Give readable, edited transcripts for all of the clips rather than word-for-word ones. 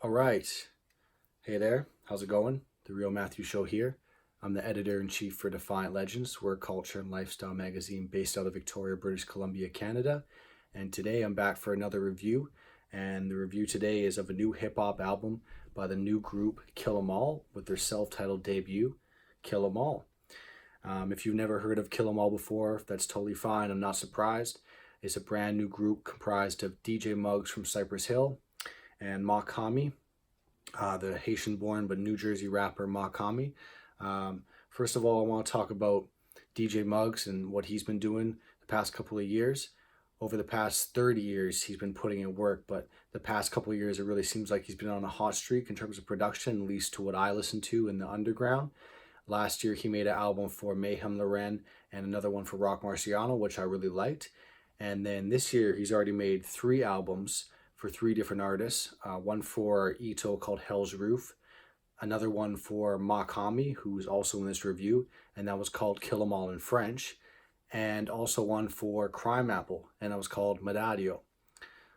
All right. Hey there. How's it going? The Real Matthew Show here. I'm the editor-in-chief for Defiant Legends. We're a culture and lifestyle magazine based out of Victoria, British Columbia, Canada. And today I'm back for another review. And the review today is of a new hip-hop album by the new group Kill 'Em All with their self-titled debut, Kill 'Em All. If you've never heard of Kill 'Em All before, that's totally fine. I'm not surprised. It's a brand new group comprised of DJ Muggs from Cypress Hill and Mach-Hommy, the Haitian-born but New Jersey rapper Mach-Hommy. First of all, I want to talk about DJ Muggs and what he's been doing the past couple of years. Over the past 30 years, he's been putting in work, but the past couple of years, it really seems like he's been on a hot streak in terms of production, at least to what I listen to in the underground. Last year, he made an album for Mayhem Lauren and another one for Rock Marciano, which I really liked. And then this year, he's already made 3 albums for 3 different artists. One for Ito called Hell's Roof, another one for Mach-Hommy, who's also in this review, and that was called Kill 'Em All in French, and also one for Crime Apple, and that was called Medadio.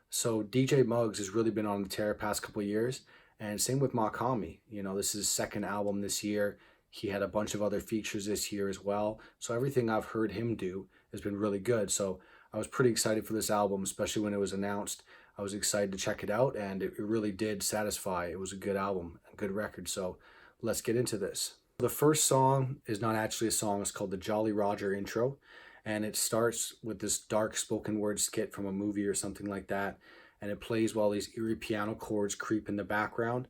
So DJ Muggs has really been on the tear past couple of years, and same with Mach-Hommy. You know, this is his second album this year. He had a bunch of other features this year as well. So everything I've heard him do has been really good. So I was pretty excited for this album, especially when it was announced. I was excited to check it out, and it really did satisfy. It was a good album, a good record. So let's get into this. The first song is not actually a song. It's called the Jolly Roger intro. And it starts with this dark spoken word skit from a movie or something like that. And it plays while these eerie piano chords creep in the background.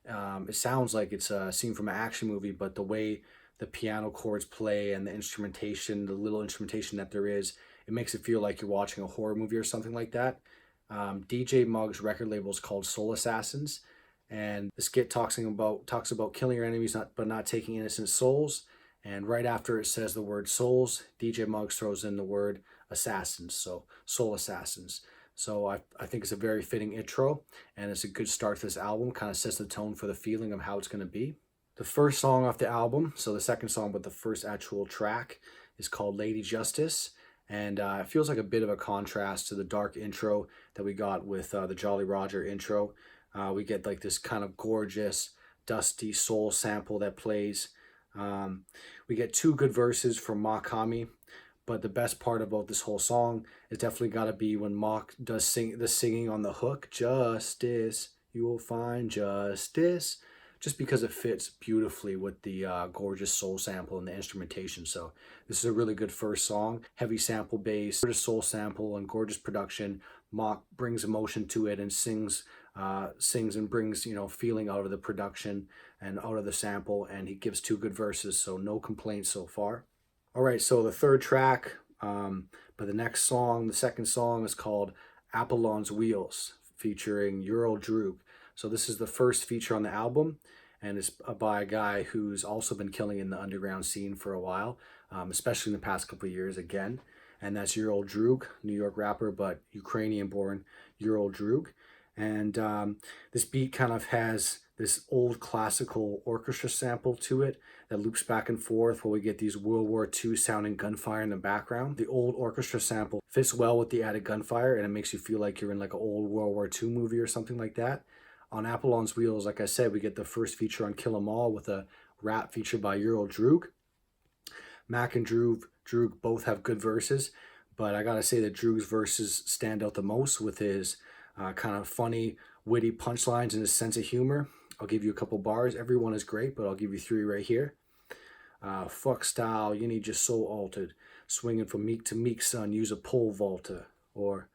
It sounds like it's a scene from an action movie, but the way the piano chords play and the instrumentation, the little instrumentation that there is, it makes it feel like you're watching a horror movie or something like that. DJ Muggs' record label is called Soul Assassins, and the skit talks about killing your enemies but not taking innocent souls. And right after it says the word souls, DJ Muggs throws in the word assassins, so Soul Assassins. So I think it's a very fitting intro, and it's a good start to this album, kind of sets the tone for the feeling of how it's going to be. The first song off the album, so the second song, but the first actual track, is called Lady Justice, and it feels like a bit of a contrast to the dark intro that we got with the Jolly Roger intro. We get like this kind of gorgeous, dusty soul sample that plays. We get 2 good verses from Mach-Hommy, but the best part about this whole song is definitely got to be when Mach does the singing on the hook. Justice, you will find justice. Just because it fits beautifully with the gorgeous soul sample and the instrumentation. So this is a really good first song. Heavy sample bass, gorgeous soul sample, and gorgeous production. Mach brings emotion to it and sings and brings, you know, feeling out of the production and out of the sample. And he gives 2 good verses, so no complaints so far. All right, so the third track, but the next song, the second song, is called Apollon's Wheels, featuring Earl Droog. So this is the first feature on the album, and it's by a guy who's also been killing in the underground scene for a while, especially in the past couple of years again. And that's Earl Droog, New York rapper, but Ukrainian-born Earl Droog. And this beat kind of has this old classical orchestra sample to it that loops back and forth while we get these World War II sounding gunfire in the background. The old orchestra sample fits well with the added gunfire, and it makes you feel like you're in like an old World War II movie or something like that. On Apollon's Wheels, like I said, we get the first feature on Kill 'Em All with a rap feature by Earl Droog. Mac and Droog both have good verses, but I gotta say that Droog's verses stand out the most with his kind of funny, witty punchlines and his sense of humor. I'll give you a couple bars. Every one is great, but I'll give you 3 right here. Fuck style, you need your soul altered. Swinging from meek to meek, son, use a pole vaulter. Or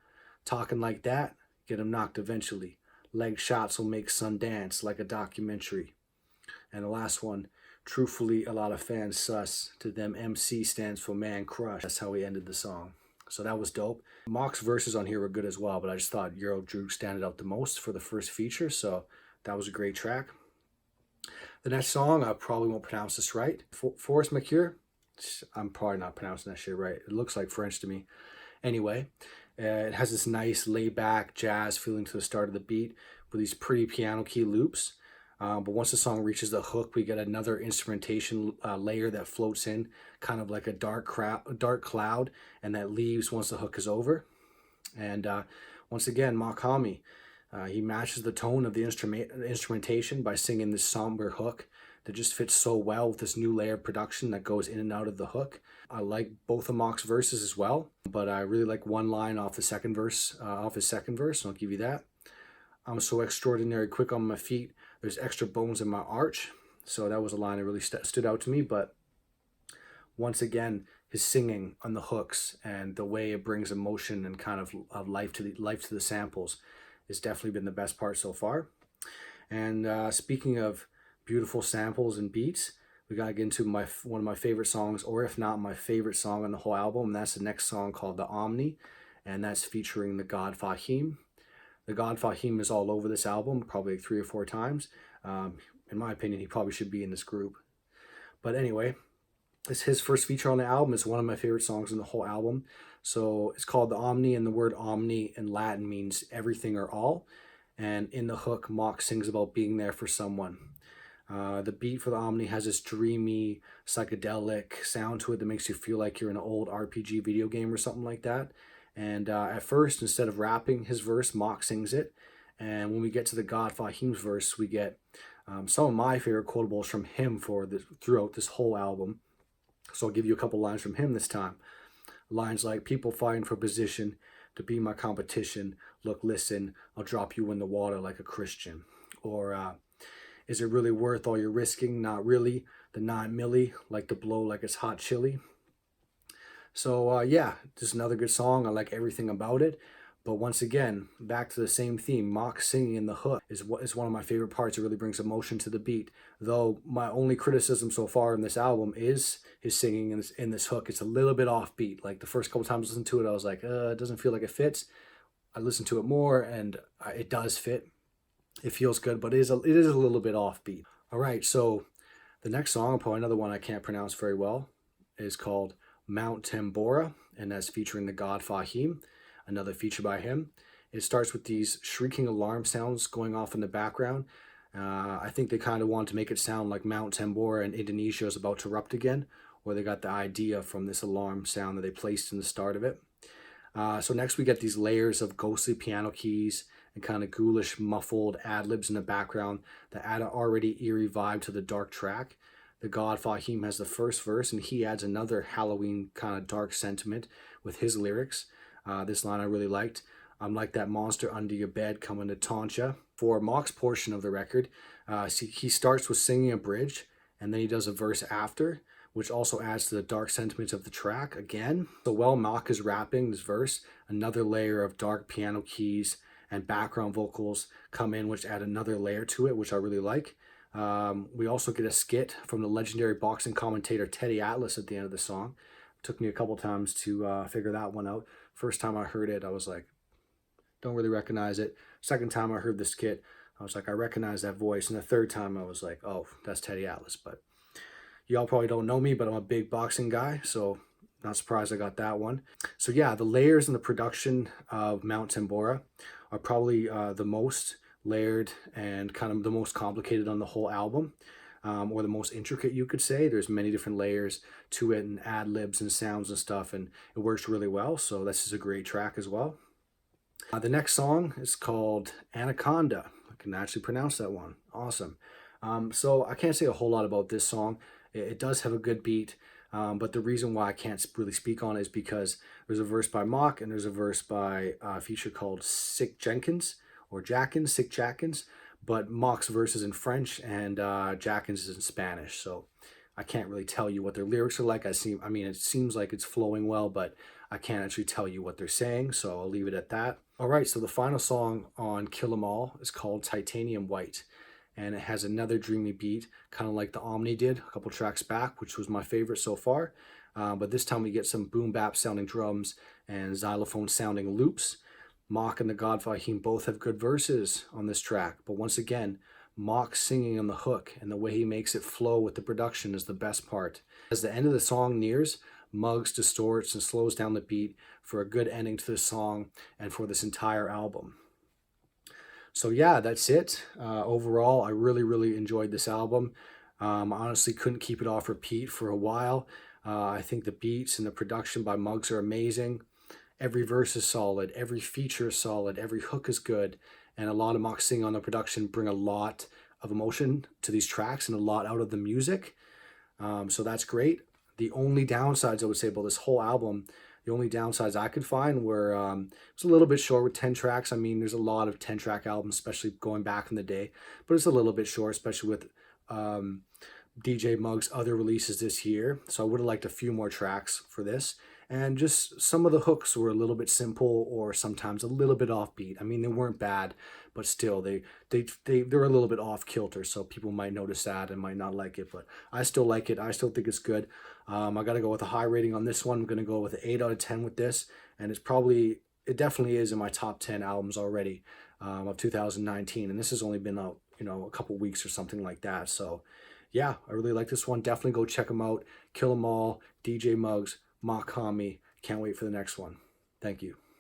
talking like that, get him knocked eventually. Leg shots will make son dance like a documentary. And the last one, truthfully, a lot of fans sus. To them, MC stands for man crush. That's how he ended the song. So that was dope. Mach's verses on here were good as well, but I just thought Earl Droog standed out the most for the first feature, so that was a great track. The next song, I probably won't pronounce this right. Forest Mercure? I'm probably not pronouncing that shit right. It looks like French to me. Anyway, it has this nice laid-back jazz feeling to the start of the beat with these pretty piano key loops. But once the song reaches the hook, we get another instrumentation layer that floats in, kind of like a dark cloud, and that leaves once the hook is over. And once again, Mach-Hommy He matches the tone of the instrumentation by singing this somber hook that just fits so well with this new layer of production that goes in and out of the hook. I like both of Mock's verses as well, but I really like one line off the second verse, off his second verse, and I'll give you that. I'm so extraordinary quick on my feet. There's extra bones in my arch. So that was a line that really stood out to me. But once again, his singing on the hooks and the way it brings emotion and kind of life to the samples has definitely been the best part so far. And speaking of beautiful samples and beats, we gotta get into one of my favorite songs, or if not my favorite song on the whole album. And that's the next song called "The Omni," and that's featuring the God Fahim. The God Fahim is all over this album, probably 3 or 4 times. In my opinion, he probably should be in this group. But anyway, it's his first feature on the album. It's one of my favorite songs in the whole album. So it's called "The Omni," and the word omni in Latin means everything or all. And in the hook, Mock sings about being there for someone. The beat for the Omni has this dreamy, psychedelic sound to it that makes you feel like you're in an old RPG video game or something like that. And at first, instead of rapping his verse, Mock sings it. And when we get to the God Fahim's verse, we get some of my favorite quotables from him throughout this whole album. So I'll give you a couple lines from him this time. Lines like, "People fighting for position to be my competition. Look, listen, I'll drop you in the water like a Christian." Or, "Is it really worth all you're risking? Not really. The 9 milli, like to blow like it's hot chili." So yeah, just another good song. I like everything about it. But once again, back to the same theme. Mock singing in the hook is one of my favorite parts. It really brings emotion to the beat. Though my only criticism so far in this album is his singing in this hook. It's a little bit offbeat. Like the first couple times I listened to it, I was like, it doesn't feel like it fits. I listened to it more, and it does fit. It feels good, but it is a little bit offbeat. All right, so the next song, probably another one I can't pronounce very well, is called "Mount Tambora," and that's featuring the God Fahim, another feature by him. It starts with these shrieking alarm sounds going off in the background. I think they kind of want to make it sound like Mount Tambora in Indonesia is about to erupt again, or they got the idea from this alarm sound that they placed in the start of it. So next we get these layers of ghostly piano keys and kind of ghoulish muffled ad-libs in the background that add an already eerie vibe to the dark track. The God Fahim has the first verse, and he adds another Halloween kind of dark sentiment with his lyrics. This line I really liked. "I'm like that monster under your bed coming to taunt ya." For Mock's portion of the record, he starts with singing a bridge, and then he does a verse after, which also adds to the dark sentiments of the track again. So while Mock is rapping this verse, another layer of dark piano keys and background vocals come in, which add another layer to it, which I really like. We also get a skit from the legendary boxing commentator Teddy Atlas at the end of the song. It took me a couple times to figure that one out. First time I heard it, I was like, don't really recognize it. Second time I heard the skit, I was like, I recognize that voice. And the third time I was like, oh, that's Teddy Atlas. But y'all probably don't know me, but I'm a big boxing guy, so not surprised I got that one. So yeah, the layers and the production of Mount Tambora are probably the most layered and kind of the most complicated on the whole album, or the most intricate, you could say. There's many different layers to it and ad-libs and sounds and stuff, and it works really well. So this is a great track as well. The next song is called "Anaconda." I can actually pronounce that one. Awesome. So I can't say a whole lot about this song. It does have a good beat. But the reason why I can't really speak on it is because there's a verse by Mock and there's a verse by a feature called Sick Jenkins, or Jackins, Sick Jackins. But Mock's verse is in French and Jackins is in Spanish. So I can't really tell you what their lyrics are like. I mean, it seems like it's flowing well, but I can't actually tell you what they're saying. So I'll leave it at that. All right, so the final song on Kill 'Em All is called "Titanium White." And it has another dreamy beat, kind of like the Omni did a couple tracks back, which was my favorite so far. But this time we get some boom bap sounding drums and xylophone sounding loops. Mock and the God Fahim both have good verses on this track, but once again, Mock singing on the hook and the way he makes it flow with the production is the best part. As the end of the song nears, Muggs distorts and slows down the beat for a good ending to the song and for this entire album. So yeah, that's it. Overall, I really, really enjoyed this album. I honestly couldn't keep it off repeat for a while. I think the beats and the production by Muggs are amazing. Every verse is solid. Every feature is solid. Every hook is good. and a lot of Mock Sing on the production bring a lot of emotion to these tracks and a lot out of the music. So that's great. The only downsides I would say about this whole album, the only downsides I could find were it was a little bit short with 10 tracks. I mean, there's a lot of 10-track albums, especially going back in the day, but it's a little bit short, especially with DJ Muggs' other releases this year. So I would have liked a few more tracks for this. And just some of the hooks were a little bit simple or sometimes a little bit offbeat. I mean, they weren't bad, but still they're a little bit off kilter. So people might notice that and might not like it, but I still like it. I still think it's good. I got to go with a high rating on this one. I'm going to go with an 8 out of 10 with this. And it definitely is in my top 10 albums already of 2019. And this has only been out, a couple weeks or something like that. So yeah, I really like this one. Definitely go check them out. Kill 'Em All, DJ Muggs, Mach-Hommy. Can't wait for the next one. Thank you.